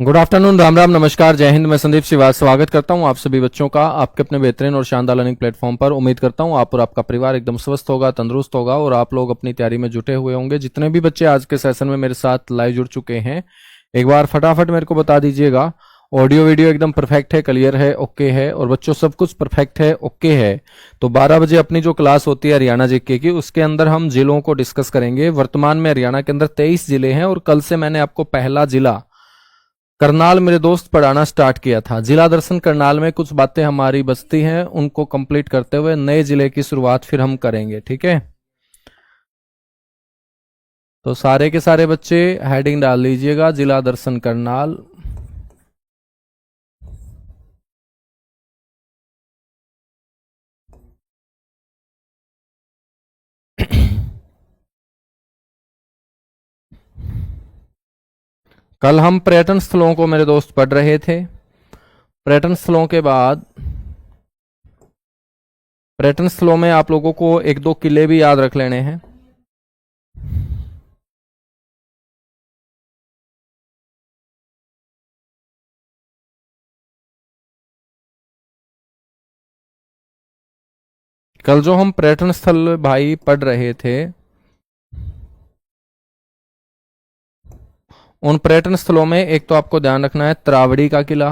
Good afternoon, Ram Ram, नमस्कार, जय हिंद। मैं संदीप श्रीवास्तव स्वागत करता हूं आप सभी बच्चों का आपके अपने बेहतरीन और शानदार लर्निंग प्लेटफॉर्म पर। उम्मीद करता हूं आप और आपका परिवार एकदम स्वस्थ होगा, तंदुरुस्त होगा और आप लोग अपनी तैयारी में जुटे हुए होंगे। जितने भी बच्चे आज के सेशन में मेरे साथ लाइव जुड़ चुके हैं, एक बार फटाफट मेरे को बता दीजिएगा। ऑडियो वीडियो एकदम परफेक्ट है, क्लियर है, ओके है और बच्चों सब कुछ परफेक्ट है, ओके है। तो 12 बजे अपनी जो क्लास होती है हरियाणा जीके की, उसके अंदर हम जिलों को डिस्कस करेंगे। वर्तमान में हरियाणा के अंदर 23 जिले हैं और कल से मैंने आपको पहला जिला करनाल मेरे दोस्त पढ़ाना स्टार्ट किया था। जिला दर्शन करनाल में कुछ बातें हमारी बचती हैं, उनको कंप्लीट करते हुए नए जिले की शुरुआत फिर हम करेंगे, ठीक है। तो सारे के सारे बच्चे हेडिंग डाल लीजिएगा, जिला दर्शन करनाल। कल हम पर्यटन स्थलों को मेरे दोस्त पढ़ रहे थे। पर्यटन स्थलों के बाद पर्यटन स्थलों में आप लोगों को एक दो किले भी याद रख लेने हैं। कल जो हम पर्यटन स्थल भाई पढ़ रहे थे, उन पर्यटन स्थलों में एक तो आपको ध्यान रखना है त्रावड़ी का किला,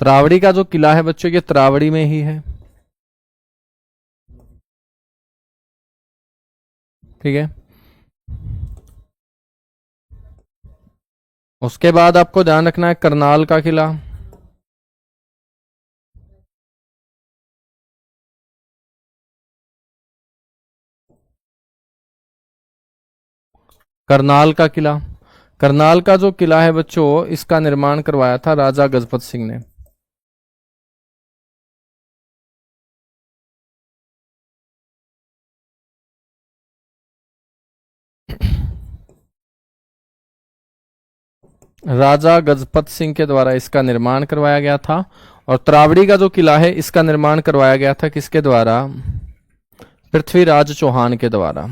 त्रावड़ी का जो किला है बच्चों ये त्रावड़ी में ही है, ठीक है। उसके बाद आपको ध्यान रखना है करनाल का किला। करनाल का किला, करनाल का जो किला है बच्चों, इसका निर्माण करवाया था राजा गजपत सिंह ने। राजा गजपत सिंह के द्वारा इसका निर्माण करवाया गया था। और त्रावड़ी का जो किला है इसका निर्माण करवाया गया था किसके द्वारा? पृथ्वीराज चौहान के द्वारा।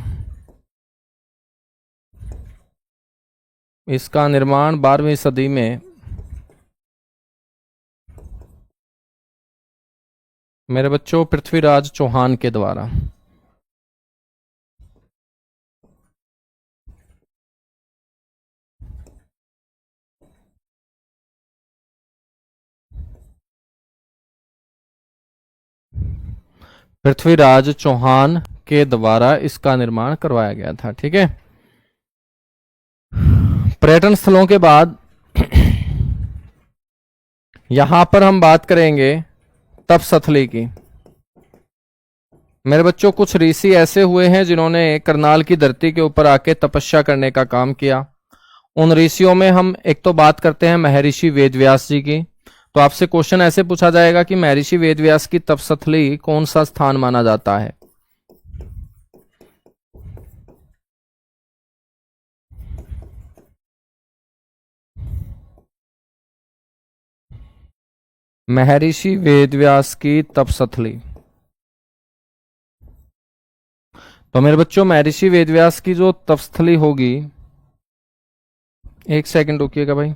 इसका निर्माण 12वीं सदी में मेरे बच्चों पृथ्वीराज चौहान के द्वारा। पृथ्वीराज चौहान के द्वारा इसका निर्माण करवाया गया था, ठीक है। पर्यटन स्थलों के बाद यहां पर हम बात करेंगे तपसथली की। मेरे बच्चों कुछ ऋषि ऐसे हुए हैं जिन्होंने करनाल की धरती के ऊपर आके तपस्या करने का काम किया। उन ऋषियों में हम एक तो बात करते हैं महर्षि वेदव्यास जी की। तो आपसे क्वेश्चन ऐसे पूछा जाएगा कि महर्षि वेदव्यास की तपसथली कौन सा स्थान माना जाता है? महर्षि वेदव्यास की तपसथली। तो मेरे बच्चों महर्षि वेदव्यास की जो तपस्थली होगी, एक सेकंड रुकिएगा भाई।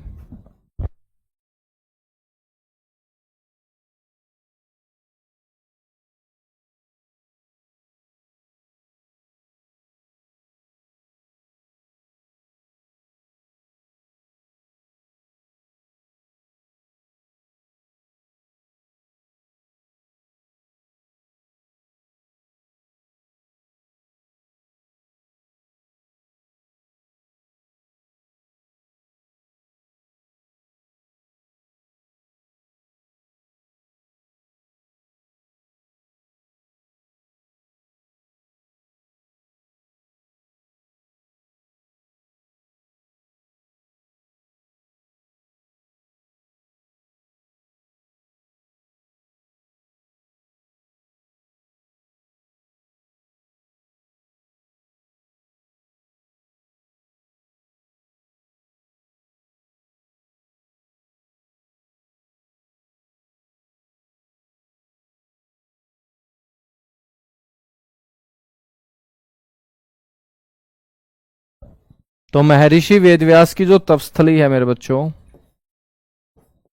तो महर्षि वेदव्यास की जो तपस्थली है मेरे बच्चों,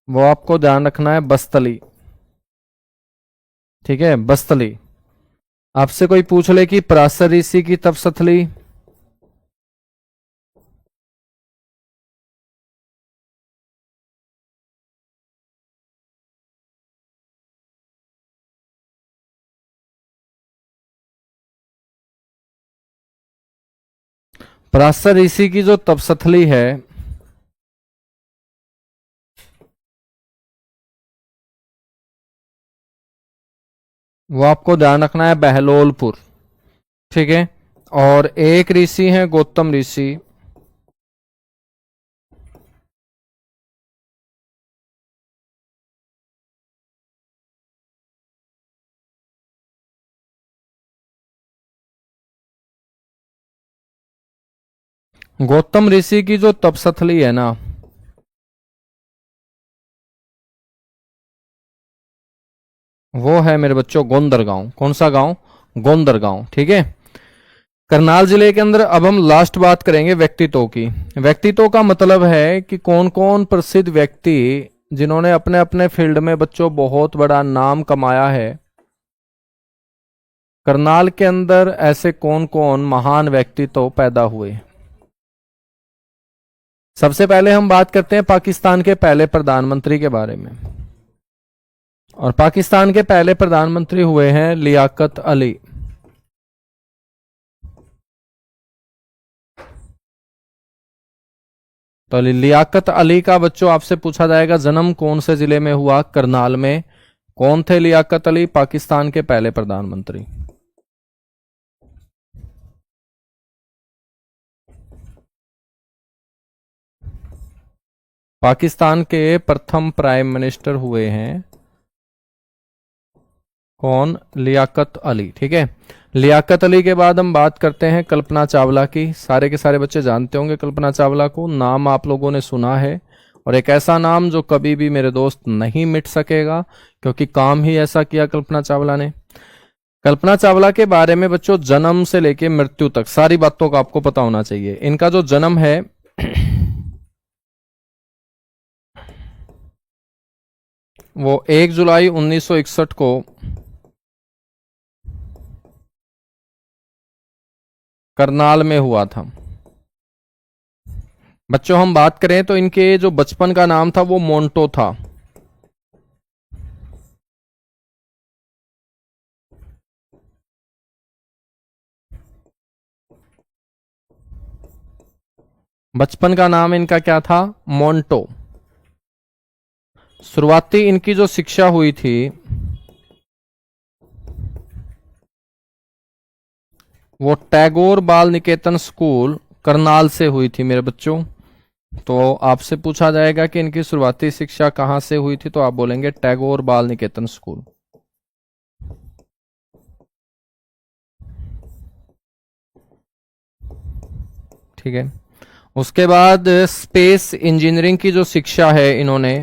वो आपको ध्यान रखना है बस्तली। ठीक है, बस्तली। आपसे कोई पूछ ले कि पराशर ऋषि की तपस्थली, पराशर ऋषि की जो तपस्थली है वो आपको ध्यान रखना है बहलोलपुर। ठीक है, और एक ऋषि हैं गौतम ऋषि। गौतम ऋषि की जो तपस्थली है ना, वो है मेरे बच्चों गोंदर गांव। कौन सा गांव? गोंदर गांव। ठीक है, करनाल जिले के अंदर। अब हम लास्ट बात करेंगे व्यक्तित्व की। व्यक्तित्व का मतलब है कि कौन कौन प्रसिद्ध व्यक्ति जिन्होंने अपने अपने फील्ड में बच्चों बहुत बड़ा नाम कमाया है, करनाल के अंदर ऐसे कौन कौन महान व्यक्तित्व पैदा हुए। सबसे पहले हम बात करते हैं पाकिस्तान के पहले प्रधानमंत्री के बारे में। और पाकिस्तान के पहले प्रधानमंत्री हुए हैं लियाकत अली। तो लियाकत अली का बच्चों आपसे पूछा जाएगा जन्म कौन से जिले में हुआ? करनाल में। कौन थे लियाकत अली? पाकिस्तान के पहले प्रधानमंत्री। पाकिस्तान के प्रथम प्राइम मिनिस्टर हुए हैं कौन? लियाकत अली। ठीक है, लियाकत अली के बाद हम बात करते हैं कल्पना चावला की। सारे के सारे बच्चे जानते होंगे कल्पना चावला को, नाम आप लोगों ने सुना है, और एक ऐसा नाम जो कभी भी मेरे दोस्त नहीं मिट सकेगा, क्योंकि काम ही ऐसा किया कल्पना चावला ने। कल्पना चावला के बारे में बच्चों जन्म से लेके मृत्यु तक सारी बातों का आपको पता होना चाहिए। इनका जो जन्म है वो 1 जुलाई 1961 को करनाल में हुआ था। बच्चों हम बात करें तो इनके जो बचपन का नाम था वो मोंटो था। बचपन का नाम इनका क्या था? मोंटो। शुरुआती इनकी जो शिक्षा हुई थी वो टैगोर बाल निकेतन स्कूल करनाल से हुई थी मेरे बच्चों। तो आपसे पूछा जाएगा कि इनकी शुरुआती शिक्षा कहां से हुई थी, तो आप बोलेंगे टैगोर बाल निकेतन स्कूल। ठीक है, उसके बाद स्पेस इंजीनियरिंग की जो शिक्षा है इन्होंने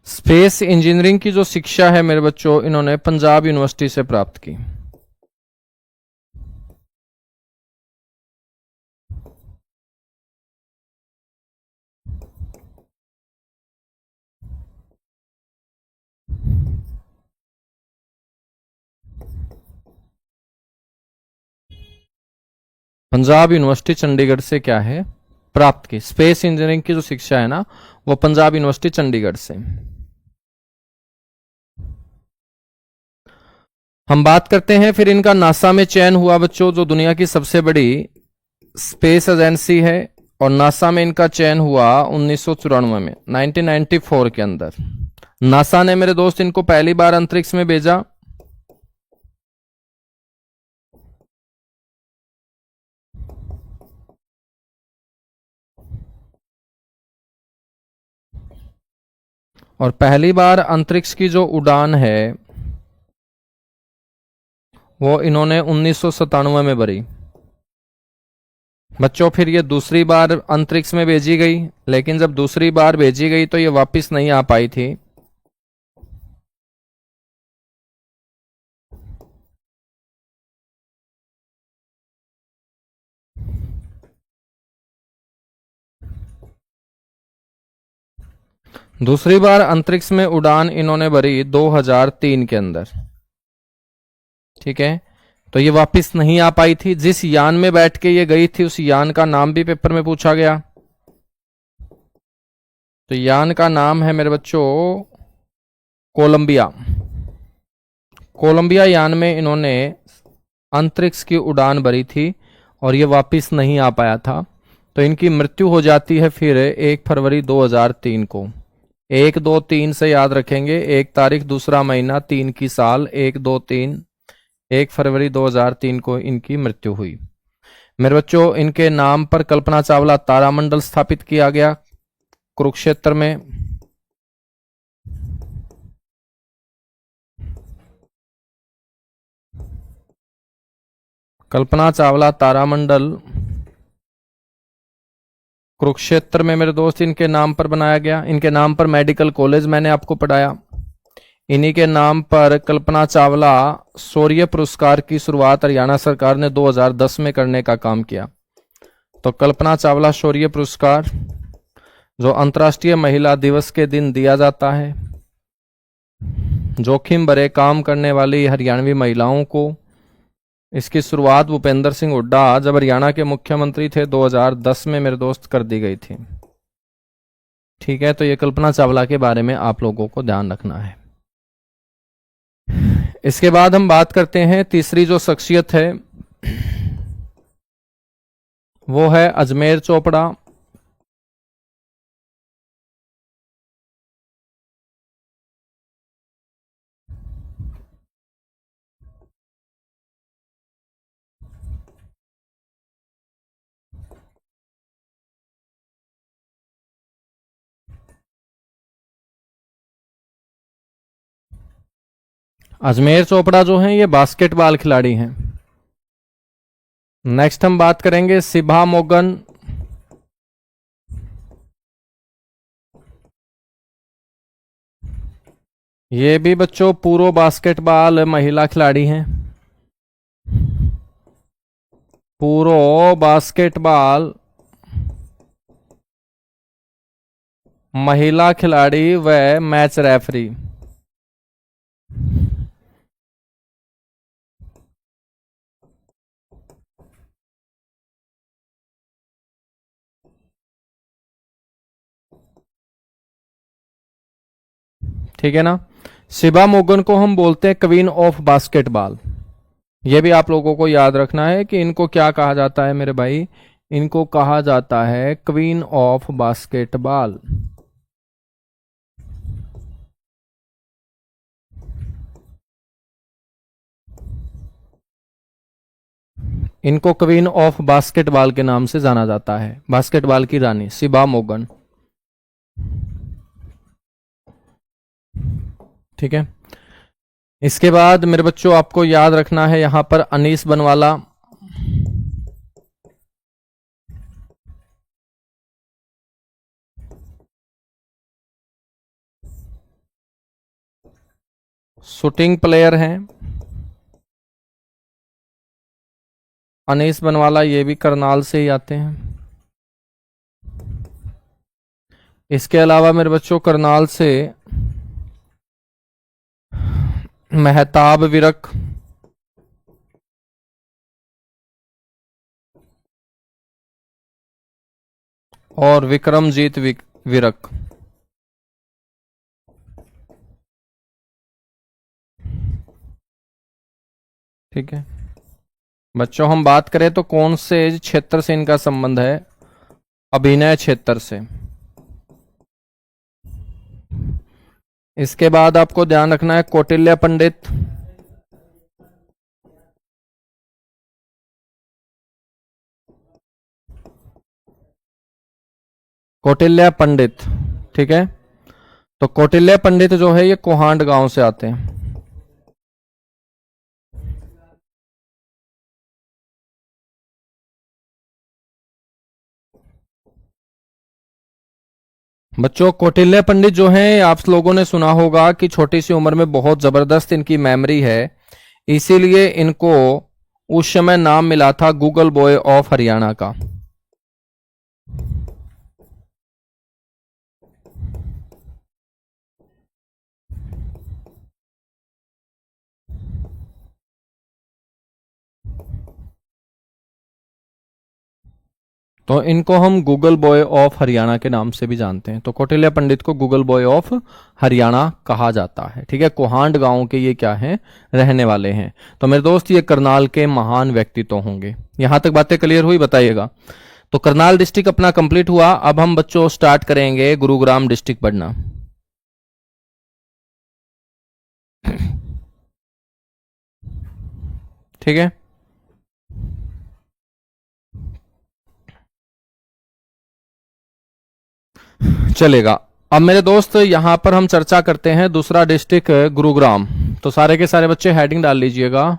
स्पेस इंजीनियरिंग की जो शिक्षा है मेरे बच्चों इन्होंने पंजाब यूनिवर्सिटी से प्राप्त की। पंजाब यूनिवर्सिटी चंडीगढ़ से क्या है? प्राप्त की। स्पेस इंजीनियरिंग की जो शिक्षा है ना वो पंजाब यूनिवर्सिटी चंडीगढ़ से। हम बात करते हैं फिर इनका नासा में चयन हुआ बच्चों, जो दुनिया की सबसे बड़ी स्पेस एजेंसी है, और नासा में इनका चयन हुआ 1994 में, 1994 के अंदर नासा ने मेरे दोस्त इनको पहली बार अंतरिक्ष में भेजा। और पहली बार अंतरिक्ष की जो उड़ान है वो इन्होंने 1997 में भरी। बच्चों फिर ये दूसरी बार अंतरिक्ष में भेजी गई, लेकिन जब दूसरी बार भेजी गई तो ये वापस नहीं आ पाई थी। दूसरी बार अंतरिक्ष में उड़ान इन्होंने भरी 2003 के अंदर। ठीक है, तो ये वापस नहीं आ पाई थी। जिस यान में बैठ के ये गई थी उस यान का नाम भी पेपर में पूछा गया। तो यान का नाम है मेरे बच्चों कोलंबिया। कोलंबिया यान में इन्होंने अंतरिक्ष की उड़ान भरी थी और ये वापस नहीं आ पाया था। तो इनकी मृत्यु हो जाती है फिर 1 फरवरी 2003 को। 1 2 3 से याद रखेंगे, 1 तारीख, दूसरा महीना, 3 की साल, 1 2 3, 1 फरवरी 2003 को इनकी मृत्यु हुई। मेरे बच्चों इनके नाम पर कल्पना चावला तारामंडल स्थापित किया गया कुरुक्षेत्र में। कल्पना चावला तारामंडल कुरुक्षेत्र में मेरे दोस्त इनके नाम पर बनाया गया। इनके नाम पर मेडिकल कॉलेज मैंने आपको पढ़ाया। इन्हीं के नाम पर कल्पना चावला शौर्य पुरस्कार की शुरुआत हरियाणा सरकार ने 2010 में करने का काम किया। तो कल्पना चावला शौर्य पुरस्कार जो अंतर्राष्ट्रीय महिला दिवस के दिन दिया जाता है, जोखिम भरे काम करने वाली हरियाणवी महिलाओं को। इसकी शुरुआत भूपेंद्र सिंह हुड्डा जब हरियाणा के मुख्यमंत्री थे 2010 में मेरे दोस्त कर दी गई थी। ठीक है, तो ये कल्पना चावला के बारे में आप लोगों को ध्यान रखना है। इसके बाद हम बात करते हैं तीसरी जो शख्सियत है वो है अजमेर चोपड़ा। अजमेर चोपड़ा जो हैं ये बास्केटबॉल खिलाड़ी हैं। नेक्स्ट हम बात करेंगे सिभा मोगन। ये भी बच्चों पूर्व बास्केटबॉल महिला खिलाड़ी हैं। पूर्व बास्केटबॉल महिला खिलाड़ी व मैच रेफरी। ठीक है ना। सिभा मोगन को हम बोलते हैं क्वीन ऑफ बास्केटबॉल। यह भी आप लोगों को याद रखना है कि इनको क्या कहा जाता है मेरे भाई, इनको कहा जाता है क्वीन ऑफ बास्केटबॉल। इनको क्वीन ऑफ बास्केटबॉल के नाम से जाना जाता है, बास्केटबॉल की रानी सिभा मोगन। ठीक है, इसके बाद मेरे बच्चों आपको याद रखना है यहां पर अनीस बनवाला। शूटिंग प्लेयर हैं अनीस बनवाला, ये भी करनाल से ही आते हैं। इसके अलावा मेरे बच्चों करनाल से मेहताब विरक, और विक्रमजीत विरक। ठीक है बच्चों, हम बात करें तो कौन से क्षेत्र से इनका संबंध है, अभिनय क्षेत्र से। इसके बाद आपको ध्यान रखना है कौटिल्य पंडित। कौटिल्य पंडित, ठीक है, तो कौटिल्य पंडित जो है ये कोहांड गांव से आते हैं। बच्चों कौटिल्य पंडित जो हैं, आप लोगों ने सुना होगा कि छोटी सी उम्र में बहुत जबरदस्त इनकी मेमोरी है, इसीलिए इनको उस समय नाम मिला था गूगल बॉय ऑफ हरियाणा का। तो इनको हम गूगल बॉय ऑफ हरियाणा के नाम से भी जानते हैं। तो कौटिल्य पंडित को गूगल बॉय ऑफ हरियाणा कहा जाता है। ठीक है, कोहांड गांव के ये क्या हैं, रहने वाले हैं। तो मेरे दोस्त ये करनाल के महान व्यक्तित्व होंगे। यहां तक बातें क्लियर हुई, बताइएगा। तो करनाल डिस्ट्रिक्ट अपना कंप्लीट हुआ। अब हम बच्चों स्टार्ट करेंगे गुरुग्राम डिस्ट्रिक्ट पढ़ना। ठीक है, चलेगा। अब मेरे दोस्त यहां पर हम चर्चा करते हैं दूसरा डिस्ट्रिक्ट गुरुग्राम। तो सारे के सारे बच्चे हेडिंग डाल लीजिएगा।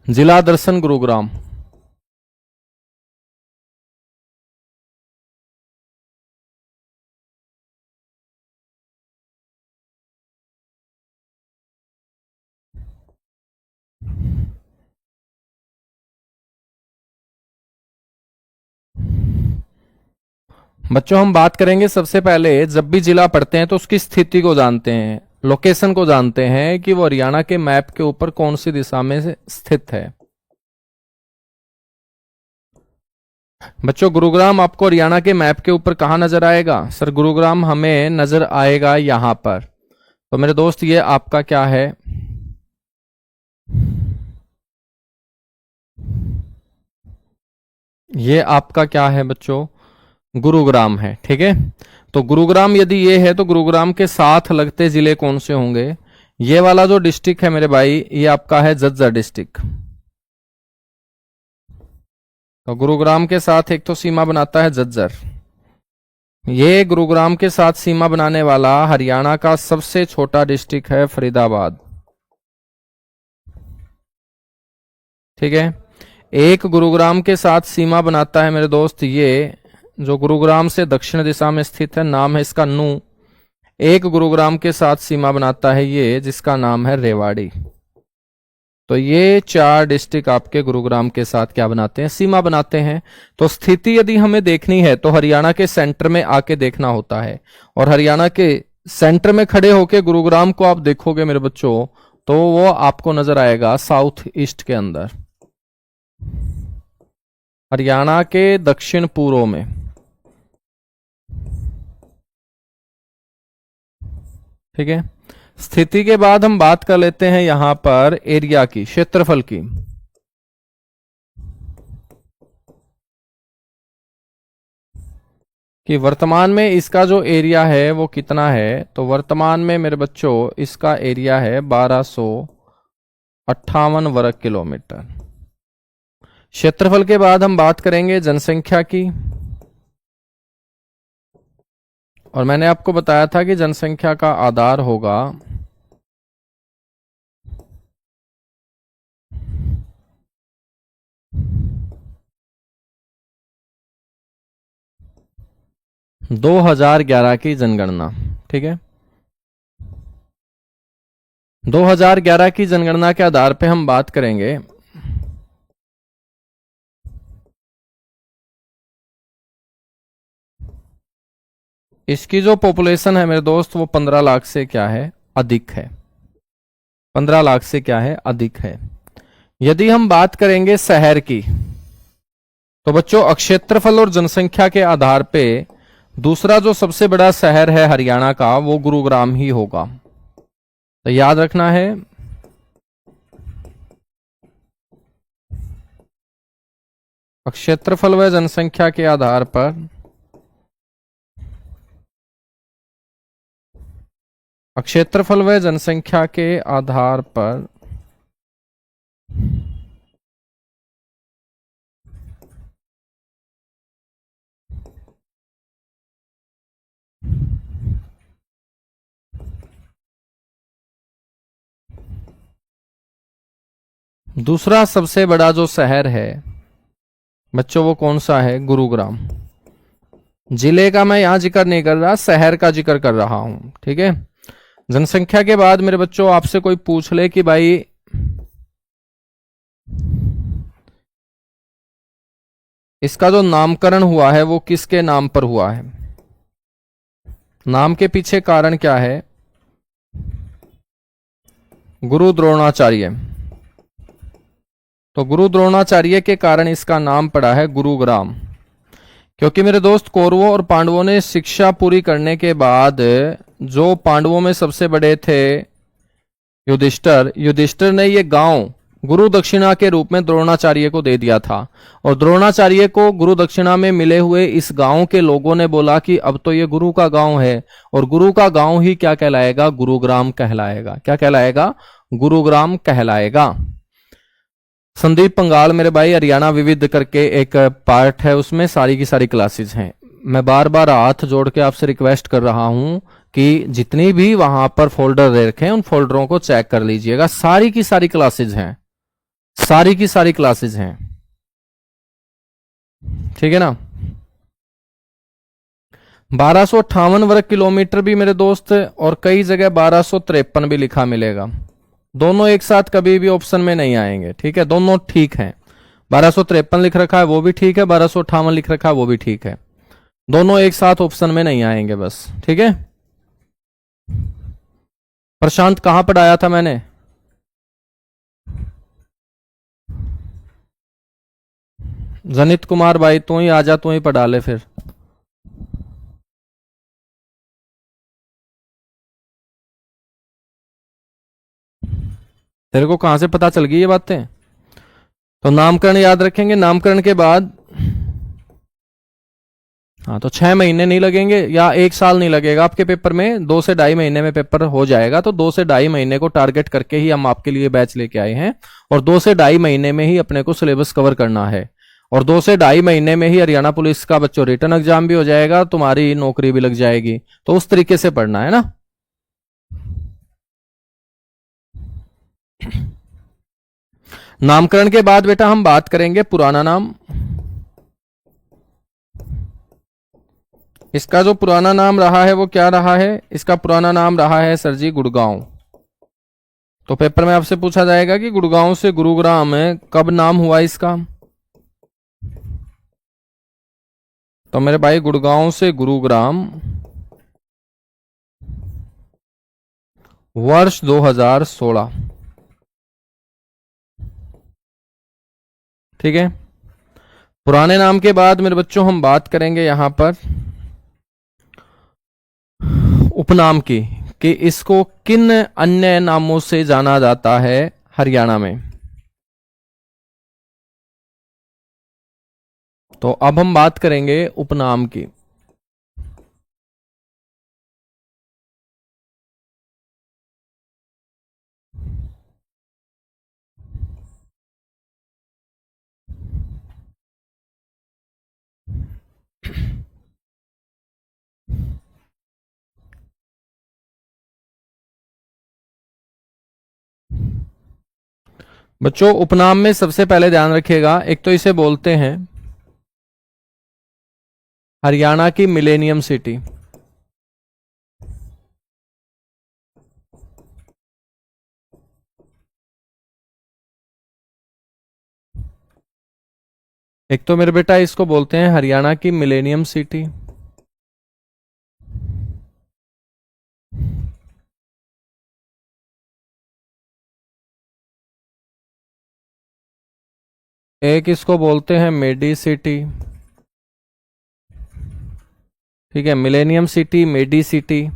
जिला दर्शन गुरुग्राम। बच्चों हम बात करेंगे सबसे पहले, जब भी जिला पढ़ते हैं तो उसकी स्थिति को जानते हैं, लोकेशन को जानते हैं कि वो हरियाणा के मैप के ऊपर कौन सी दिशा में स्थित है। बच्चों गुरुग्राम आपको हरियाणा के मैप के ऊपर कहां नजर आएगा? सर गुरुग्राम हमें नजर आएगा यहां पर। तो मेरे दोस्त ये आपका क्या है, ये आपका क्या है बच्चों, गुरुग्राम है। ठीक है, तो गुरुग्राम यदि ये है तो गुरुग्राम के साथ लगते जिले कौन से होंगे? ये वाला जो डिस्ट्रिक्ट है मेरे भाई, ये आपका है झज्जर डिस्ट्रिक्ट। तो गुरुग्राम के साथ एक तो सीमा बनाता है झज्जर। ये गुरुग्राम के साथ सीमा बनाने वाला हरियाणा का सबसे छोटा डिस्ट्रिक्ट है फरीदाबाद। ठीक है, एक गुरुग्राम के साथ सीमा बनाता है मेरे दोस्त, ये जो गुरुग्राम से दक्षिण दिशा में स्थित है, नाम है इसका नू। एक गुरुग्राम के साथ सीमा बनाता है ये, जिसका नाम है रेवाड़ी। तो ये चार डिस्ट्रिक्ट आपके गुरुग्राम के साथ क्या बनाते हैं, सीमा बनाते हैं। तो स्थिति यदि हमें देखनी है तो हरियाणा के सेंटर में आके देखना होता है, और हरियाणा के सेंटर में खड़े होके गुरुग्राम को आप देखोगे मेरे बच्चों, तो वो आपको नजर आएगा साउथ ईस्ट के अंदर, हरियाणा के दक्षिण पूर्व में। ठीक है, स्थिति के बाद हम बात कर लेते हैं यहां पर एरिया की, क्षेत्रफल की। कि वर्तमान में इसका जो एरिया है वो कितना है? तो वर्तमान में मेरे बच्चों इसका एरिया है 1258 वर्ग किलोमीटर। क्षेत्रफल के बाद हम बात करेंगे जनसंख्या की, और मैंने आपको बताया था कि जनसंख्या का आधार होगा दो 2011 की जनगणना। ठीक है, 2011 की जनगणना के आधार पे हम बात करेंगे। इसकी जो पॉपुलेशन है मेरे दोस्त, वो 15 लाख से क्या है, अधिक है। 15 लाख से क्या है, अधिक है। यदि हम बात करेंगे शहर की, तो बच्चों क्षेत्रफल और जनसंख्या के आधार पे दूसरा जो सबसे बड़ा शहर है हरियाणा का, वो गुरुग्राम ही होगा। तो याद रखना है, क्षेत्रफल व जनसंख्या के आधार पर क्षेत्रफल व जनसंख्या के आधार पर दूसरा सबसे बड़ा जो शहर है बच्चों वो कौन सा है? गुरुग्राम। जिले का मैं यहां जिक्र नहीं कर रहा, शहर का जिक्र कर रहा हूं, ठीक है। जनसंख्या के बाद मेरे बच्चों आपसे कोई पूछ ले कि भाई इसका जो नामकरण हुआ है वो किसके नाम पर हुआ है? नाम के पीछे कारण क्या है? गुरु द्रोणाचार्य। तो गुरु द्रोणाचार्य के कारण इसका नाम पड़ा है गुरुग्राम। क्योंकि मेरे दोस्त कौरवों और पांडवों ने शिक्षा पूरी करने के बाद जो पांडवों में सबसे बड़े थे युधिष्ठिर ने ये गांव गुरु दक्षिणा के रूप में द्रोणाचार्य को दे दिया था। और द्रोणाचार्य को गुरु दक्षिणा में मिले हुए इस गांव के लोगों ने बोला कि अब तो ये गुरु का गांव है, और गुरु का गांव ही क्या कहलाएगा? गुरुग्राम कहलाएगा। क्या कहलाएगा? गुरुग्राम कहलाएगा। संदीप पंगाल मेरे भाई हरियाणा विविध करके एक पार्ट है, उसमें सारी की सारी क्लासेस हैं। मैं बार बार हाथ जोड़ के आपसे रिक्वेस्ट कर रहा हूं कि जितनी भी वहां पर फोल्डर दे रखे हैं उन फोल्डरों को चेक कर लीजिएगा। सारी की सारी क्लासेस हैं, सारी की सारी क्लासेस हैं, ठीक है ना। 1258 वर्ग किलोमीटर भी मेरे दोस्त, और कई जगह 1253 भी लिखा मिलेगा। दोनों एक साथ कभी भी ऑप्शन में नहीं आएंगे, ठीक है। दोनों ठीक है, 1253 लिख रखा है वो भी ठीक है, 1258 लिख रखा है वो भी ठीक है। दोनों एक साथ ऑप्शन में नहीं आएंगे बस, ठीक है। प्रशांत कहां पढ़ाया था मैंने? जनित कुमार भाई तू ही आजा, तू ही पढ़ा ले फिर। तेरे को कहां से पता चल गई ये बातें? तो नामकरण याद रखेंगे। नामकरण के बाद हाँ, तो 6 महीने नहीं लगेंगे या 1 साल नहीं लगेगा आपके पेपर में, 2 से ढाई महीने में पेपर हो जाएगा। तो 2 से ढाई महीने को टारगेट करके ही हम आपके लिए बैच लेके आए हैं, और 2 से ढाई महीने में ही अपने को सिलेबस कवर करना है। और 2 से ढाई महीने में ही हरियाणा पुलिस का बच्चों रिटर्न एग्जाम भी हो जाएगा, तुम्हारी नौकरी भी लग जाएगी। तो उस तरीके से पढ़ना है ना। नामकरण के बाद बेटा हम बात करेंगे पुराना नाम। इसका जो पुराना नाम रहा है वो क्या रहा है? इसका पुराना नाम रहा है सर जी गुड़गांव। तो पेपर में आपसे पूछा जाएगा कि गुड़गांव से गुरुग्राम है, कब नाम हुआ इसका? तो मेरे भाई गुड़गांव से गुरुग्राम वर्ष 2016, ठीक है। पुराने नाम के बाद मेरे बच्चों हम बात करेंगे यहां पर उपनाम की, कि इसको किन अन्य नामों से जाना जाता है हरियाणा में। तो अब हम बात करेंगे उपनाम की। बच्चों उपनाम में सबसे पहले ध्यान रखिएगा, एक तो इसे बोलते हैं हरियाणा की मिलेनियम सिटी। एक तो मेरे बेटा इसको बोलते हैं हरियाणा की मिलेनियम सिटी। एक इसको बोलते हैं मेडी सिटी, ठीक है, मिलेनियम सिटी, मेडी सिटी।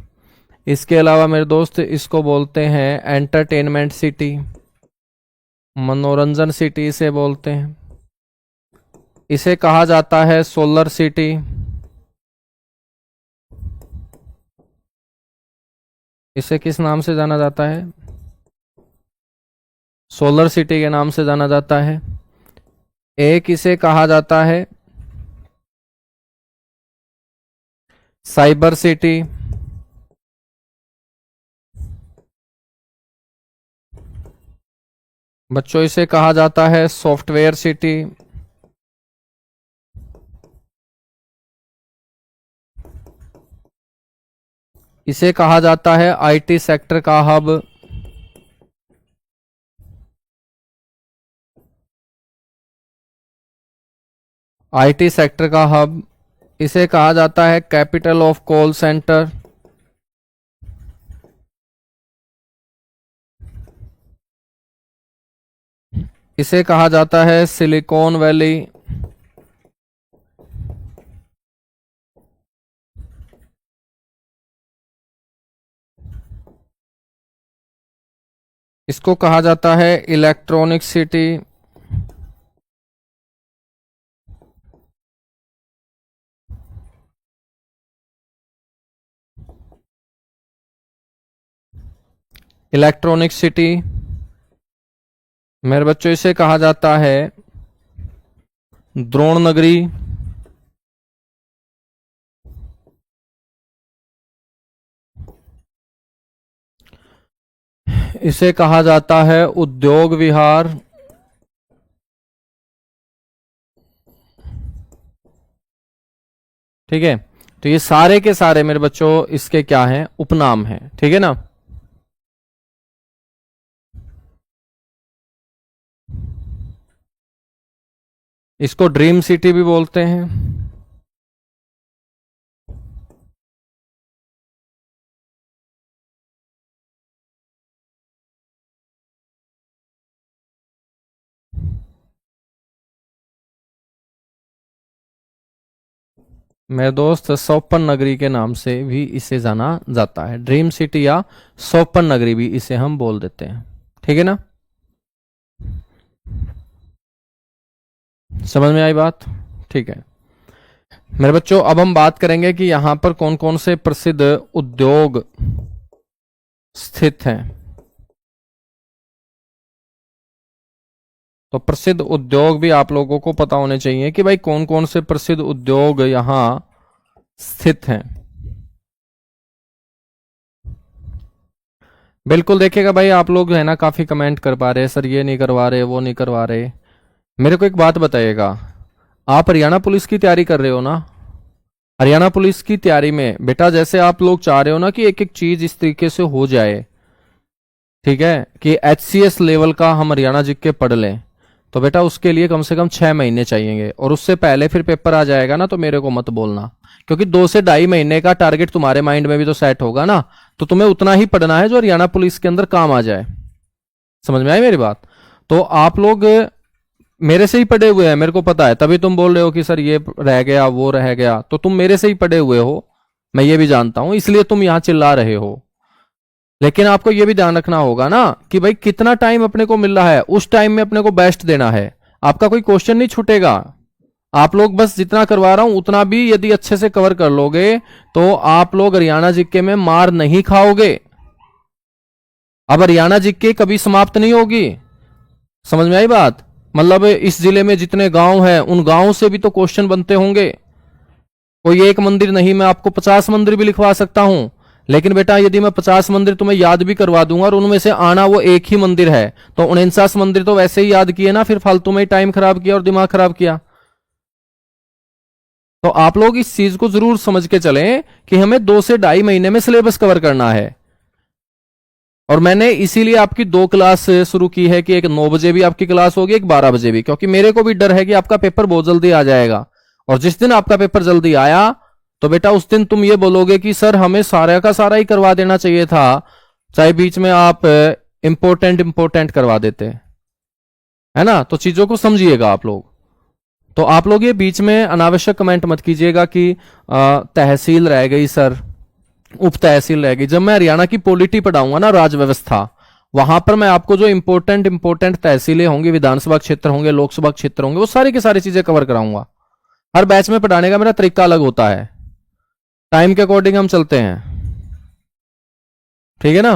इसके अलावा मेरे दोस्त इसको बोलते हैं एंटरटेनमेंट सिटी, मनोरंजन सिटी इसे बोलते हैं। इसे कहा जाता है सोलर सिटी। इसे किस नाम से जाना जाता है? सोलर सिटी के नाम से जाना जाता है। एक इसे कहा जाता है साइबर सिटी। बच्चों इसे कहा जाता है सॉफ्टवेयर सिटी। इसे कहा जाता है आईटी सेक्टर का हब। आईटी सेक्टर का हब। इसे कहा जाता है कैपिटल ऑफ कॉल सेंटर। इसे कहा जाता है सिलिकॉन वैली। इसको कहा जाता है इलेक्ट्रॉनिक सिटी। Electronic city. मेरे बच्चों इसे कहा जाता है द्रोण नगरी। इसे कहा जाता है उद्योग विहार। ठीक है, तो ये सारे के सारे मेरे बच्चों इसके क्या हैं, उपनाम हैं। ठीक है ना। इसको ड्रीम सिटी भी बोलते हैं। मेरे दोस्त स्वप्न नगरी के नाम से भी इसे जाना जाता है। ड्रीम सिटी या स्वप्न नगरी भी इसे हम बोल देते हैं। ठीक है ना, समझ में आई बात। ठीक है मेरे बच्चों, अब हम बात करेंगे कि यहां पर कौन कौन से प्रसिद्ध उद्योग स्थित हैं। तो प्रसिद्ध उद्योग भी आप लोगों को पता होने चाहिए कि भाई कौन कौन से प्रसिद्ध उद्योग यहां स्थित हैं। बिल्कुल देखिएगा भाई, आप लोग है ना काफी कमेंट कर पा रहे हैं, सर ये नहीं करवा रहे, वो नहीं करवा रहे। मेरे को एक बात बताइएगा, आप हरियाणा पुलिस की तैयारी कर रहे हो ना। हरियाणा पुलिस की तैयारी में बेटा जैसे आप लोग चाह रहे हो ना कि एक एक चीज इस तरीके से हो जाए, ठीक है, कि HCS लेवल का हम हरियाणा जीके के पढ़ लें, तो बेटा उसके लिए कम से कम 6 महीने चाहिएंगे। और उससे पहले फिर पेपर आ जाएगा ना, तो मेरे को मत बोलना, क्योंकि 2 से 2.5 महीने का टारगेट तुम्हारे माइंड में भी तो सेट होगा ना। तो तुम्हें उतना ही पढ़ना है जो हरियाणा पुलिस के अंदर काम आ जाए। समझ में आई मेरी बात। तो आप लोग मेरे से ही पढ़े हुए हैं, मेरे को पता है, तभी तुम बोल रहे हो कि सर ये रह गया वो रह गया। तो तुम मेरे से ही पढ़े हुए हो, मैं ये भी जानता हूं, इसलिए तुम यहां चिल्ला रहे हो। लेकिन आपको यह भी ध्यान रखना होगा ना कि भाई कितना टाइम अपने को मिल रहा है, उस टाइम में अपने को बेस्ट देना है। आपका कोई क्वेश्चन नहीं छूटेगा। आप लोग बस जितना करवा रहा हूं उतना भी यदि अच्छे से कवर कर लोगे तो आप लोग हरियाणा जीके में मार नहीं खाओगे। अब हरियाणा जीके कभी समाप्त नहीं होगी। समझ में आई बात। मतलब इस जिले में जितने गांव हैं उन गांवों से भी तो क्वेश्चन बनते होंगे। कोई एक मंदिर नहीं, मैं आपको 50 मंदिर भी लिखवा सकता हूं। लेकिन बेटा यदि मैं 50 मंदिर तुम्हें याद भी करवा दूंगा और उनमें से आना वो एक ही मंदिर है, तो 49 मंदिर तो वैसे ही याद किए ना, फिर फालतू में ही टाइम खराब किया और दिमाग खराब किया। तो आप लोग इस चीज को जरूर समझ के चलें कि हमें 2 से 2.5 महीने में सिलेबस कवर करना है। और मैंने इसीलिए आपकी 2 क्लास शुरू की है कि एक 9 बजे भी आपकी क्लास होगी, एक 12 बजे भी, क्योंकि मेरे को भी डर है कि आपका पेपर बहुत जल्दी आ जाएगा। और जिस दिन आपका पेपर जल्दी आया तो बेटा उस दिन तुम ये बोलोगे कि सर हमें सारा का सारा ही करवा देना चाहिए था, चाहे बीच में आप इंपोर्टेंट करवा देते, है ना। तो चीजों को समझिएगा आप लोग। तो आप लोग ये बीच में अनावश्यक कमेंट मत कीजिएगा कि तहसील रह गई सर, उप तहसील रह गई। जब मैं हरियाणा की पॉलिटी पढ़ाऊंगा ना, राज व्यवस्था, वहां पर मैं आपको जो इंपोर्टेंट तहसीलें होंगी, विधानसभा क्षेत्र होंगे, लोकसभा क्षेत्र होंगे, वो सारी की सारी चीजें कवर कराऊंगा। हर बैच में पढ़ाने का मेरा तरीका अलग होता है, टाइम के अकॉर्डिंग हम चलते हैं। ठीक है ना।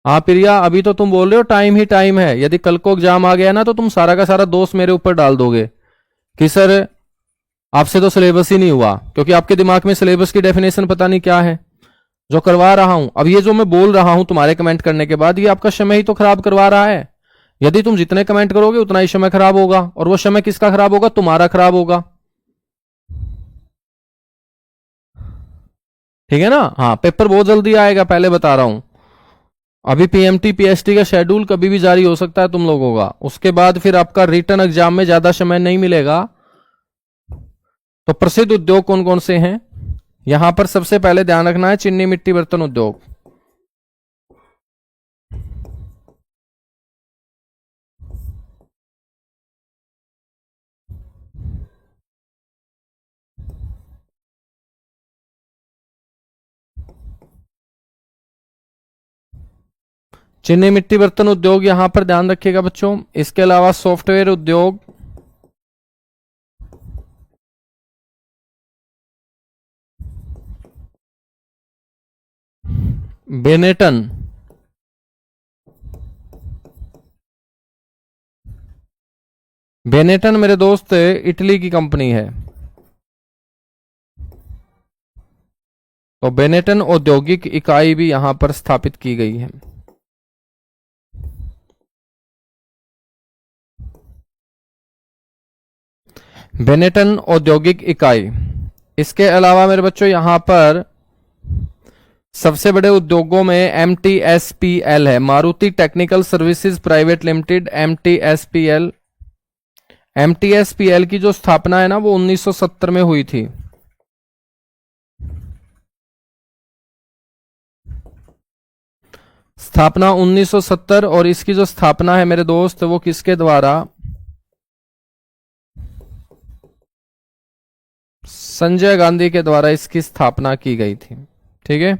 हाँ प्रिया, अभी तो तुम बोल रहे हो टाइम ही टाइम है। यदि कल को एग्जाम आ गया ना तो तुम सारा का सारा दोष मेरे ऊपर डाल दोगे कि सर आपसे तो सिलेबस ही नहीं हुआ, क्योंकि आपके दिमाग में सिलेबस की डेफिनेशन पता नहीं क्या है जो करवा रहा हूं। अब ये जो मैं बोल रहा हूं तुम्हारे कमेंट करने के बाद, ये आपका समय ही तो खराब करवा रहा है। यदि तुम जितने कमेंट करोगे उतना ही समय खराब होगा, और वो समय किसका खराब होगा? तुम्हारा खराब होगा। ठीक है ना? हाँ, पेपर बहुत जल्दी आएगा, पहले बता रहा हूं। अभी पीएमटी पीएसटी का शेड्यूल कभी भी जारी हो सकता है तुम लोगों का। उसके बाद फिर आपका रिटर्न एग्जाम में ज्यादा समय नहीं मिलेगा। तो प्रसिद्ध उद्योग कौन कौन से हैं? यहां पर सबसे पहले ध्यान रखना है चीनी मिट्टी बर्तन उद्योग। चीनी मिट्टी बर्तन उद्योग यहां पर ध्यान रखिएगा बच्चों। इसके अलावा सॉफ्टवेयर उद्योग, बेनेटन, बेनेटन मेरे दोस्त इटली की कंपनी है। तो बेनेटन औद्योगिक इकाई भी यहां पर स्थापित की गई है। बेनेटन औद्योगिक इकाई। इसके अलावा मेरे बच्चों यहां पर सबसे बड़े उद्योगों में MTSPL है, Maruti technical services private limited, MTSPL। MTSPL की जो स्थापना है ना वो 1970 में हुई थी। स्थापना 1970, और इसकी जो स्थापना है मेरे दोस्त वो किसके द्वारा? संजय गांधी के द्वारा इसकी स्थापना की गई थी। ठीक है।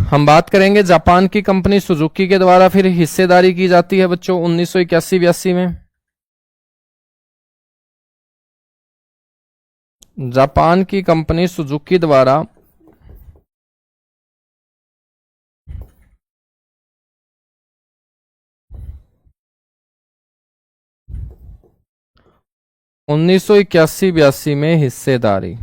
हम बात करेंगे जापान की कंपनी सुजुकी के द्वारा फिर हिस्सेदारी की जाती है बच्चों 1981-82 में। जापान की कंपनी सुजुकी द्वारा 1981-82 में हिस्सेदारी।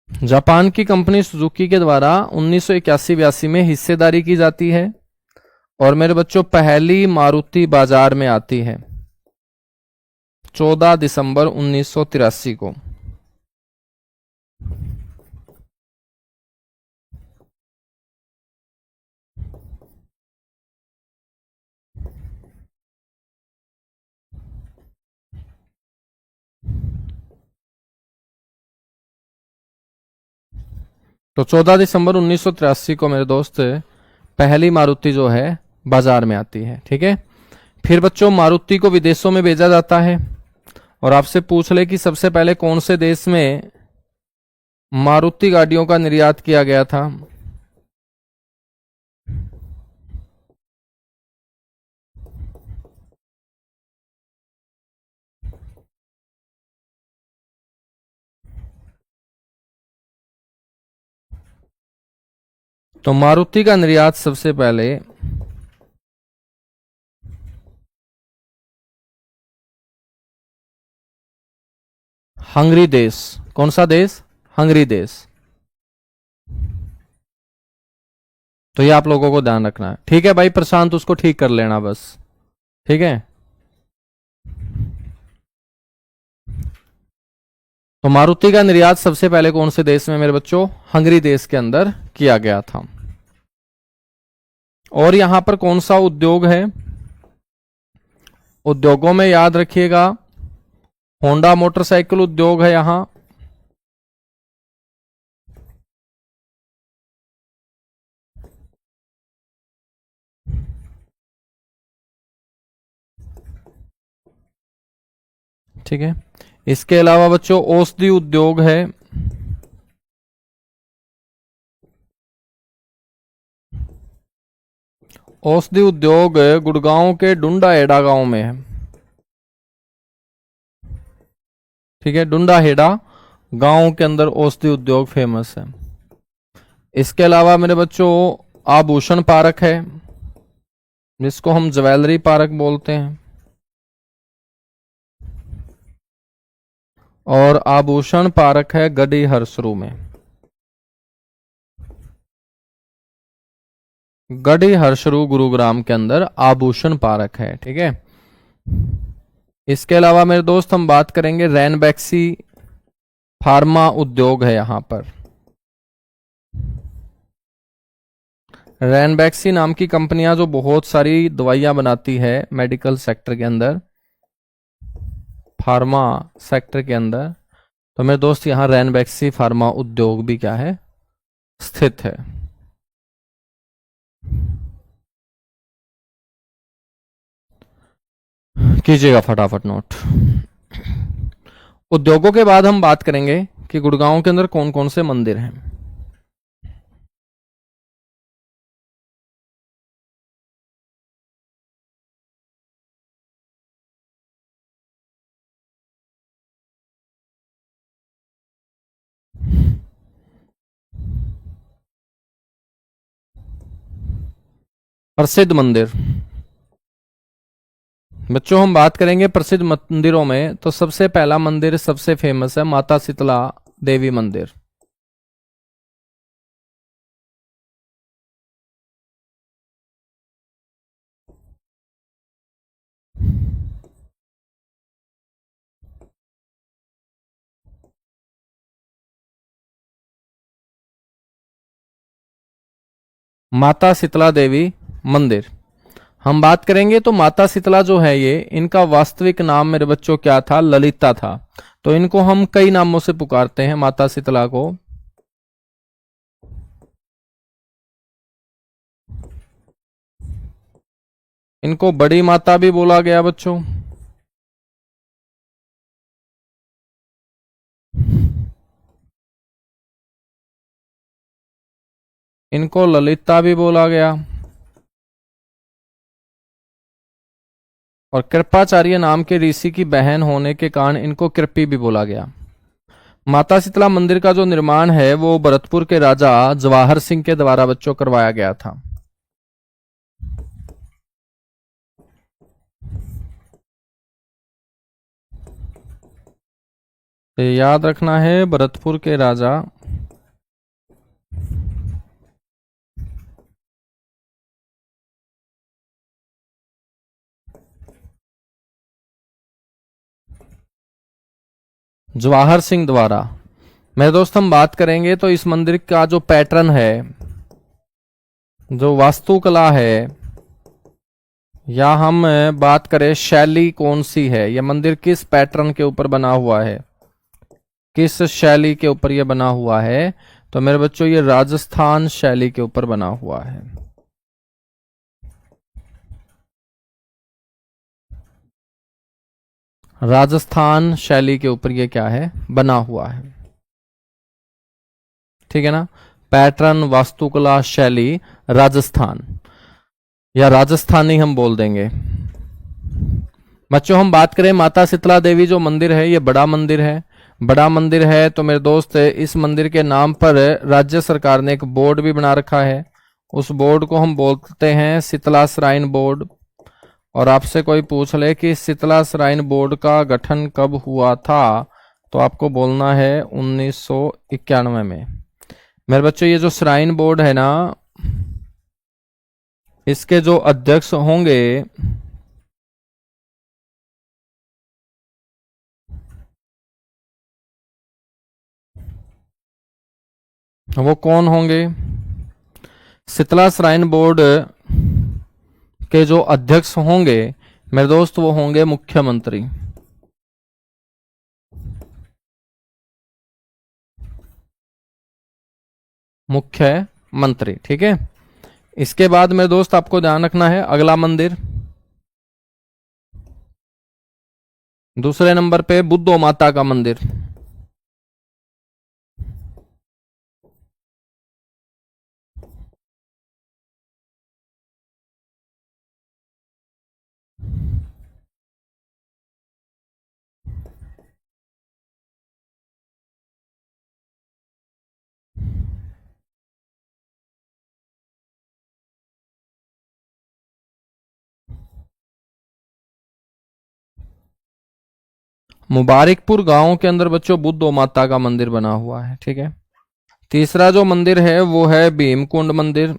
जापान की कंपनी सुजुकी के द्वारा 1981-82 में हिस्सेदारी की जाती है, और मेरे बच्चों पहली मारुति बाजार में आती है 14 दिसंबर 1983 को। तो 14 दिसंबर 1983 को मेरे दोस्त पहली मारुति जो है बाजार में आती है। ठीक है। फिर बच्चों मारुति को विदेशों में भेजा जाता है, और आपसे पूछ ले कि सबसे पहले कौन से देश में मारुति गाड़ियों का निर्यात किया गया था? तो मारुति का निर्यात सबसे पहले हंगरी देश। कौन सा देश? हंगरी देश। तो ये आप लोगों को ध्यान रखना है। ठीक है भाई प्रशांत, उसको ठीक कर लेना बस। ठीक है। तो मारुति का निर्यात सबसे पहले कौन से देश में मेरे बच्चों? हंगरी देश के अंदर किया गया था। और यहां पर कौन सा उद्योग है? उद्योगों में याद रखिएगा होंडा मोटरसाइकिल उद्योग है यहां। ठीक है। इसके अलावा बच्चों औषधि उद्योग है। औषधि उद्योग गुड़गांव के डुंडा हेडा गांव में है। ठीक है, डुंडा हेडा गांव के अंदर औषधि उद्योग फेमस है। इसके अलावा मेरे बच्चों आभूषण पार्क है, जिसको हम ज्वेलरी पार्क बोलते हैं। और आभूषण पार्क है गडी हरसरू में। गडी हरसरू गुरुग्राम के अंदर आभूषण पार्क है, ठीक है। इसके अलावा मेरे दोस्त हम बात करेंगे रैनबैक्सी फार्मा उद्योग है यहां पर। रैनबैक्सी नाम की कंपनियां जो बहुत सारी दवाइयां बनाती है मेडिकल सेक्टर के अंदर, फार्मा सेक्टर के अंदर, तो मेरे दोस्त यहां रैनबैक्सी फार्मा उद्योग भी क्या है, स्थित है। कीजिएगा फटाफट नोट। उद्योगों के बाद हम बात करेंगे कि गुड़गांव के अंदर कौन कौन से मंदिर हैं। प्रसिद्ध मंदिर, बच्चों हम बात करेंगे प्रसिद्ध मंदिरों में, तो सबसे पहला मंदिर सबसे फेमस है माता शीतला देवी मंदिर। माता शीतला देवी मंदिर हम बात करेंगे तो माता शीतला जो है ये, इनका वास्तविक नाम मेरे बच्चों क्या था, ललिता था। तो इनको हम कई नामों से पुकारते हैं माता शीतला को। इनको बड़ी माता भी बोला गया बच्चों, इनको ललिता भी बोला गया, और कृपाचार्य नाम के ऋषि की बहन होने के कारण इनको कृपी भी बोला गया। माता शीतला मंदिर का जो निर्माण है वो भरतपुर के राजा जवाहर सिंह के द्वारा बच्चों करवाया गया था। तो याद रखना है, भरतपुर के राजा जवाहर सिंह द्वारा। मेरे दोस्त हम बात करेंगे तो इस मंदिर का जो पैटर्न है, जो वास्तुकला है, या हम बात करें शैली कौन सी है, यह मंदिर किस पैटर्न के ऊपर बना हुआ है, किस शैली के ऊपर यह बना हुआ है, तो मेरे बच्चों ये राजस्थान शैली के ऊपर बना हुआ है। राजस्थान शैली के ऊपर ये क्या है, बना हुआ है, ठीक है ना। पैटर्न, वास्तुकला, शैली, राजस्थान या राजस्थानी हम बोल देंगे। बच्चों हम बात करें माता शीतला देवी जो मंदिर है, ये बड़ा मंदिर है। बड़ा मंदिर है तो मेरे दोस्त इस मंदिर के नाम पर राज्य सरकार ने एक बोर्ड भी बना रखा है। उस बोर्ड को हम बोलते हैं शीतला श्राइन बोर्ड। और आपसे कोई पूछ ले कि शीतला श्राइन बोर्ड का गठन कब हुआ था, तो आपको बोलना है 1991 में। मेरे बच्चों ये जो श्राइन बोर्ड है ना, इसके जो अध्यक्ष होंगे वो कौन होंगे, शीतला श्राइन बोर्ड के जो अध्यक्ष होंगे मेरे दोस्त वो होंगे मुख्यमंत्री। मुख्यमंत्री, ठीक है। इसके बाद मेरे दोस्त आपको ध्यान रखना है अगला मंदिर, दूसरे नंबर पे बुद्धो माता का मंदिर। मुबारकपुर गांव के अंदर बच्चों बुद्ध माता का मंदिर बना हुआ है। ठीक है। तीसरा जो मंदिर है वो है भीमकुंड मंदिर।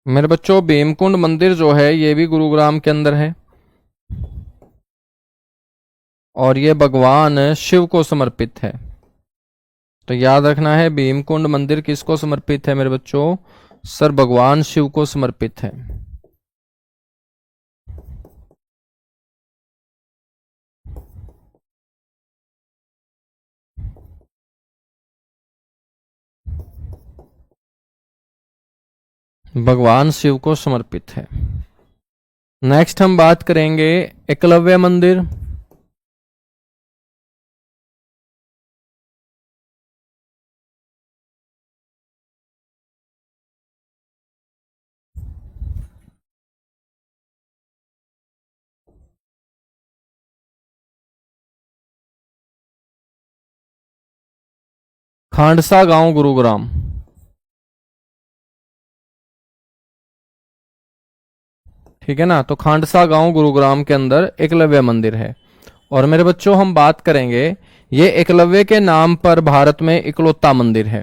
मेरे बच्चों भीमकुंड मंदिर जो है ये भी गुरुग्राम के अंदर है और ये भगवान शिव को समर्पित है। तो याद रखना है भीमकुंड मंदिर किसको समर्पित है मेरे बच्चों? सर भगवान शिव को समर्पित है। भगवान शिव को समर्पित है। नेक्स्ट हम बात करेंगे एकलव्य मंदिर। खांडसा गांव गुरुग्राम। ठीक है ना। तो खांडसा गांव गुरुग्राम के अंदर एकलव्य मंदिर है। और मेरे बच्चों हम बात करेंगे ये एकलव्य के नाम पर भारत में इकलौता मंदिर है।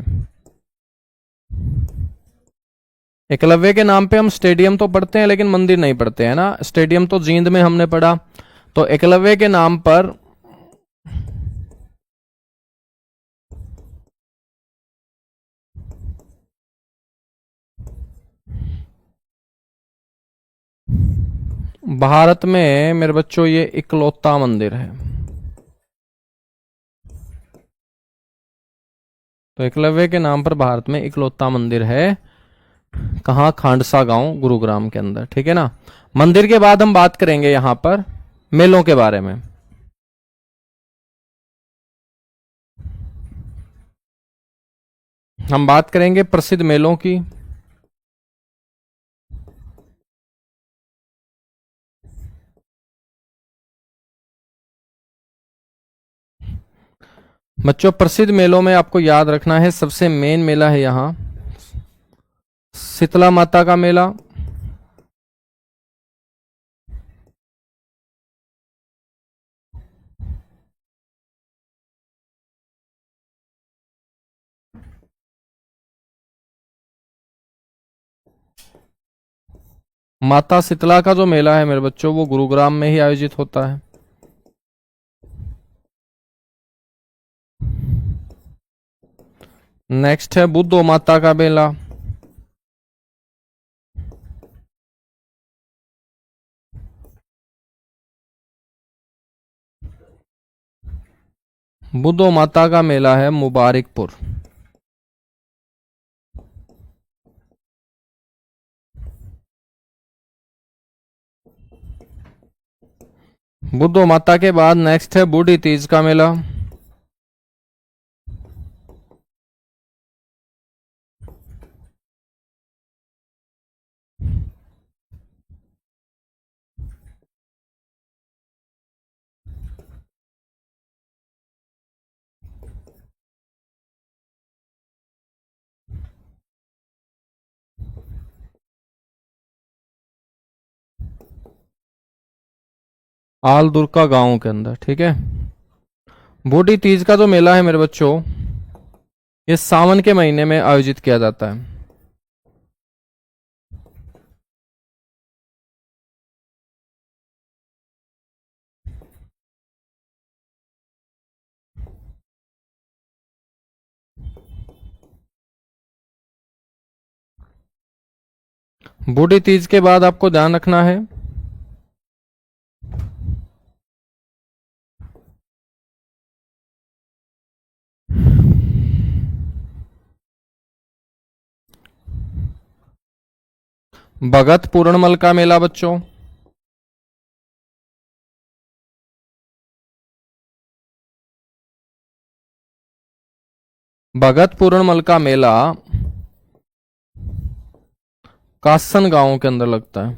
एकलव्य के नाम पे हम स्टेडियम तो पढ़ते हैं लेकिन मंदिर नहीं पढ़ते हैं ना। स्टेडियम तो जींद में हमने पढ़ा। तो एकलव्य के नाम पर भारत में मेरे बच्चों ये इकलौता मंदिर है। तो एकलव्य के नाम पर भारत में इकलौता मंदिर है। कहाँ? खांडसा गांव गुरुग्राम के अंदर। ठीक है ना। मंदिर के बाद हम बात करेंगे यहां पर मेलों के बारे में। हम बात करेंगे प्रसिद्ध मेलों की। बच्चों प्रसिद्ध मेलों में आपको याद रखना है सबसे मेन मेला है यहां शीतला माता का मेला। माता शीतला का जो मेला है मेरे बच्चों वो गुरुग्राम में ही आयोजित होता है। नेक्स्ट है बुद्ध माता का मेला। बुद्ध माता का मेला है मुबारकपुर। बुद्ध माता के बाद नेक्स्ट है बूढ़ी तीज का मेला। आलदुर्का गांव के अंदर। ठीक है। बूढ़ी तीज का जो मेला है मेरे बच्चों ये सावन के महीने में आयोजित किया जाता है। बूढ़ी तीज के बाद आपको ध्यान रखना है भगत पूर्णमल का मेला। बच्चों भगत पूर्णमल का मेला कासन गांव के अंदर लगता है।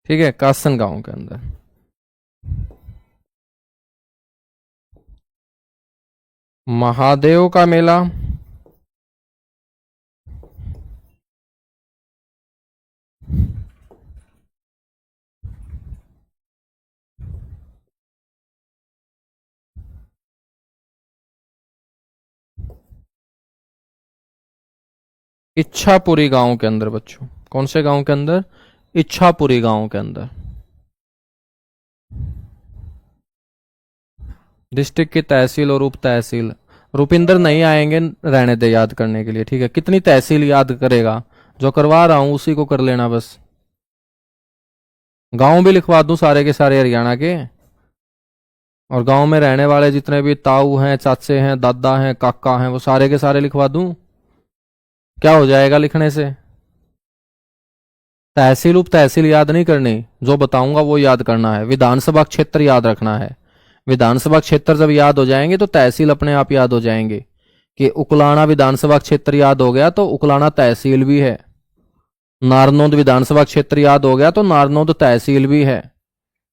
ठीक है। कासन गांव के अंदर। महादेव का मेला। इच्छापुरी गांव के अंदर बच्चों, कौन से गांव के अंदर? इच्छापुरी गांव के अंदर। डिस्ट्रिक्ट की तहसील और उप तहसील। रुपिंदर नहीं आएंगे, रहने दे याद करने के लिए, ठीक है? कितनी तहसील याद करेगा? जो करवा रहा हूं उसी को कर लेना बस। गांव भी लिखवा दूं सारे के सारे हरियाणा के, और गांव में रहने वाले जितने भी ताऊ हैं, चाचे हैं, दादा हैं, काका हैं, वो सारे के सारे लिखवा दूं? क्या हो जाएगा लिखने से? तहसील उप तहसील याद नहीं करनी, जो बताऊंगा वो याद करना है। विधानसभा क्षेत्र याद रखना है। विधानसभा क्षेत्र जब याद हो जाएंगे तो तहसील अपने आप याद हो जाएंगे। कि उकलाना विधानसभा क्षेत्र याद हो गया तो उकलाना तहसील भी है। नारनौंद विधानसभा क्षेत्र याद हो गया तो नारनौंद तहसील भी है।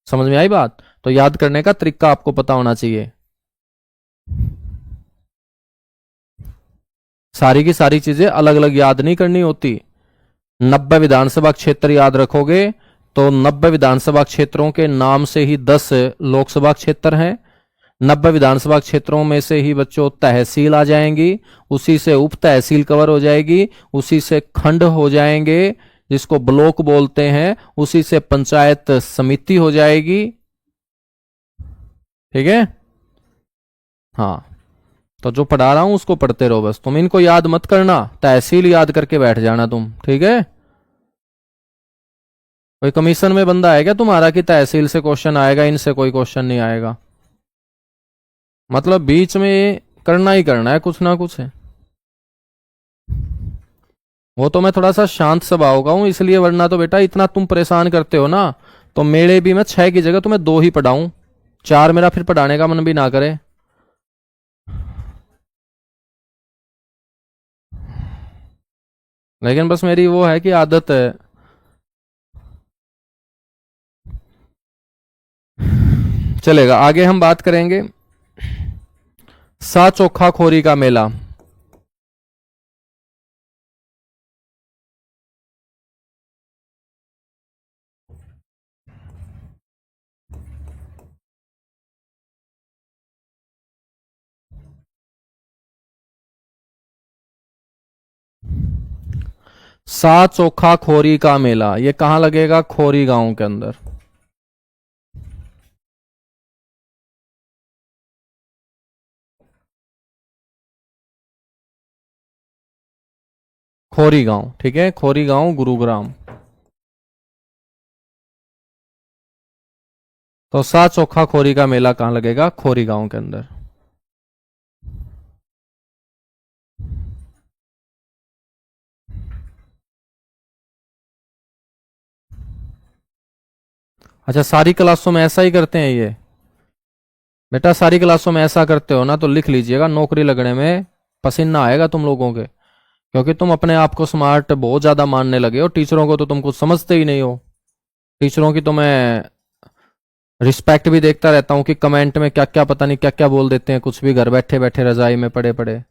समझ में आई बात? तो याद करने का तरीका आपको पता होना चाहिए। सारी की सारी चीजें अलग अलग याद नहीं करनी होती। 90 विधानसभा क्षेत्र याद रखोगे तो 90 विधानसभा क्षेत्रों के नाम से ही 10 लोकसभा क्षेत्र हैं। 90 विधानसभा क्षेत्रों में से ही बच्चों तहसील आ जाएंगी, उसी से उप तहसील कवर हो जाएगी, उसी से खंड हो जाएंगे जिसको ब्लॉक बोलते हैं, उसी से पंचायत समिति हो जाएगी। ठीक है? हाँ, तो जो पढ़ा रहा हूं उसको पढ़ते रहो बस, तुम इनको याद मत करना, तहसील याद करके बैठ जाना तुम। ठीक है? कोई कमीशन में बंदा है क्या तुम्हारा कि तहसील से क्वेश्चन आएगा, इनसे कोई क्वेश्चन नहीं आएगा? मतलब बीच में करना ही करना है कुछ ना कुछ है। वो तो मैं थोड़ा सा शांत स्वभाव का हूं इसलिए, वरना तो बेटा इतना तुम परेशान करते हो ना, तो मेरे भी मैं 6 की जगह तुम्हें 2 ही पढ़ाऊं, 4 मेरा फिर पढ़ाने का मन भी ना करे। लेकिन बस मेरी वो है कि आदत है। चलेगा, आगे हम बात करेंगे सा चोखा खोरी का मेला। सा चोखा खोरी का मेला ये कहां लगेगा? खोरी गांव के अंदर। खोरी गांव, ठीक है? खोरी गांव गुरुग्राम। तो सा चोखा खोरी का मेला कहां लगेगा? खोरी गांव के अंदर। अच्छा, सारी क्लासों में ऐसा ही करते हैं ये? बेटा सारी क्लासों में ऐसा करते हो ना तो लिख लीजिएगा, नौकरी लगने में पसीना आएगा तुम लोगों के, क्योंकि तुम अपने आप को स्मार्ट बहुत ज्यादा मानने लगे हो। टीचरों को तो तुम कुछ समझते ही नहीं हो। टीचरों की तो मैं रिस्पेक्ट भी देखता रहता हूँ कि कमेंट में क्या क्या पता नहीं क्या क्या बोल देते हैं, कुछ भी घर बैठे बैठे रजाई में पड़े पड़े।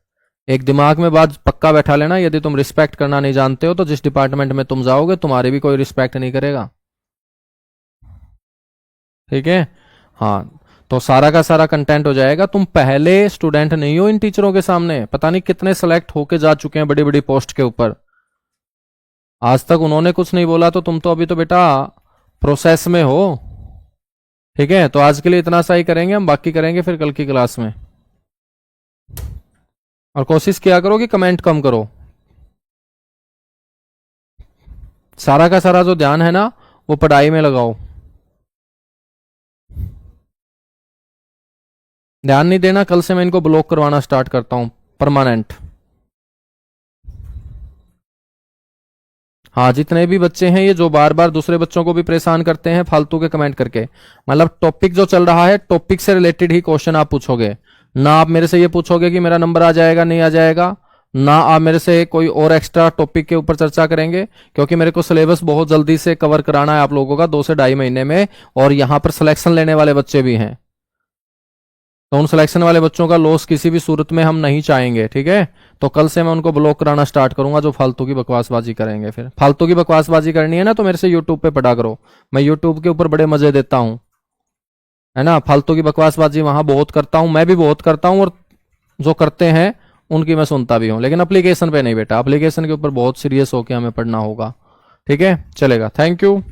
एक दिमाग में बात पक्का बैठा लेना, यदि तुम रिस्पेक्ट करना नहीं जानते हो तो जिस डिपार्टमेंट में तुम जाओगे तुम्हारी भी कोई रिस्पेक्ट नहीं करेगा। ठीक है? हाँ, तो सारा का सारा कंटेंट हो जाएगा। तुम पहले स्टूडेंट नहीं हो इन टीचरों के सामने, पता नहीं कितने सेलेक्ट होके जा चुके हैं बड़ी बड़ी पोस्ट के ऊपर, आज तक उन्होंने कुछ नहीं बोला, तो तुम तो अभी तो बेटा प्रोसेस में हो। ठीक है? तो आज के लिए इतना सा ही करेंगे हम, बाकी करेंगे फिर कल की क्लास में। और कोशिश किया करो कि कमेंट कम करो। सारा का सारा जो ध्यान है ना वो पढ़ाई में लगाओ। ध्यान नहीं देना, कल से मैं इनको ब्लॉक करवाना स्टार्ट करता हूं परमानेंट। हाँ, जितने भी बच्चे हैं ये जो बार बार दूसरे बच्चों को भी परेशान करते हैं फालतू के कमेंट करके, मतलब टॉपिक जो चल रहा है टॉपिक से रिलेटेड ही क्वेश्चन आप पूछोगे ना। आप मेरे से ये पूछोगे कि मेरा नंबर आ जाएगा नहीं आ जाएगा, ना आप मेरे से कोई और एक्स्ट्रा टॉपिक के ऊपर चर्चा करेंगे, क्योंकि मेरे को सिलेबस बहुत जल्दी से कवर कराना है आप लोगों का 2 से ढाई महीने में, और यहां पर सिलेक्शन लेने वाले बच्चे भी हैं। तो उन सिलेक्शन वाले बच्चों का लॉस किसी भी सूरत में हम नहीं चाहेंगे, ठीक है। तो कल से मैं उनको ब्लॉक कराना स्टार्ट करूंगा जो फालतू की बकवासबाजी करेंगे। फिर फालतू की बकवासबाजी करनी है ना तो मेरे से यूट्यूब पे पढ़ा करो, मैं यूट्यूब के ऊपर बड़े मजे देता हूँ, है ना। फालतू की बकवासबाजी वहां बहुत करता हूं, मैं भी बहुत करता हूं, और जो करते हैं उनकी मैं सुनता भी हूं, लेकिन एप्लीकेशन पे नहीं बेटा, एप्लीकेशन के ऊपर बहुत सीरियस होकर हमें पढ़ना होगा, ठीक है। चलेगा, थैंक यू।